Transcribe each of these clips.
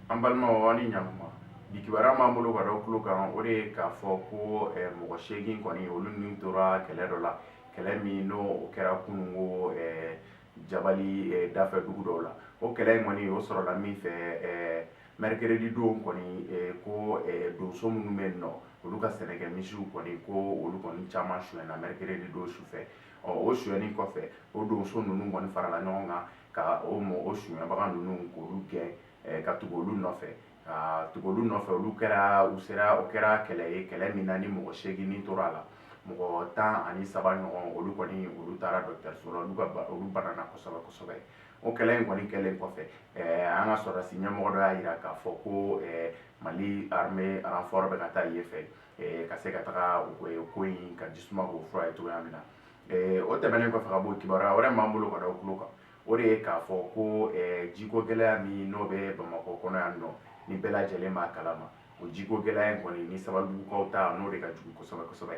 An balimaw ni ɲakuma bi kibaruya m'an bolo ka da kulo kan o de ye k'a fɔ ko mɔgɔ 8 kɔni olu ni tora kɛlɛ dɔ la kɛlɛ min n'o o kɛra kunungo jabali dafɛ dugu dɔw la o kɛlɛ in kɔni o sɔrɔla min fɛ mercredi don kɔni ko donso minnu bɛ yen nɔ olu ka sɛnɛkɛ misiw kɔni ko olu kɔni caman suyɛnna mercredi don sufɛ o suyɛnni kɔfɛ o donso ninnu kɔni farala ɲɔgɔn kan ka o suyɛnbaga ninnu k'olu gɛn ka tugu olu nɔfɛ olu kɛra kɛlɛ ye kɛlɛ min na ni mɔgɔ 8 tora a la mɔgɔ 13 ɲɔgɔn olu kɔni olu taara dɔgɔtɔrɔso la olu banana kosɛbɛ kosɛbɛ o kɛlɛ in kɔni kɛlen kɔfɛ an ka sɔrɔdasi ɲɛmɔgɔ dɔ y'a jira k'a fɔ ko Mali armée renfort bɛ ka taa yen fɛ ka se ka taga ko in ka jisuma k'o fura ye cogoya min na o tɛmɛnen kɔfɛ ka bɔ kibaruya wɛrɛ m'an bolo ka da o tulo kan o de ye k'a fɔ ko jiko gɛlɛya min n'o bɛ Bamakɔ kɔnɔ yan nɔ ni bɛɛ lajɛlen b'a kalama o jiko gɛlɛya in kɔni ni Sabalibugukaw ta n'o de ka jugu kosɛbɛ kosɛbɛ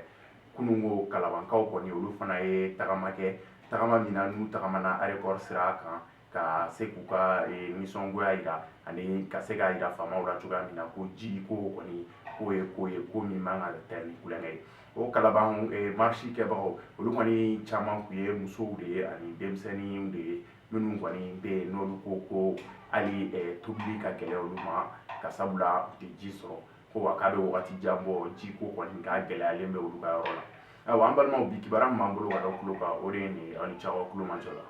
kunungo Kalabankaw kɔni olu fana ye tagama kɛ tagama min na n'u tagamana aéroport sira kan ka se k'u ka nisɔngoya jira ani ka se k'a jira faamaw la cogoya min na ko ji ko kɔni k'o ye ko ye ko min man ka kɛ ni kulonkɛ ye o Kalaban marche kɛbagaw olu kɔni caman tun ye musow de ye ani denmisɛnninw de ye minnu kɔni bɛ yen n'olu ko hali tobili ka gɛlɛ olu ma ka sabula u tɛ ji sɔrɔ ko wa k'a bɛ wagati jan bɔ ji ko kɔni k'a gɛlɛyalen bɛ olu ka yɔrɔ la ayiwa an balimaw bi kibaruya min b'an bolo ka da o tulo kan o de ye nin ye aw ni ce aw ka kulomajɔ la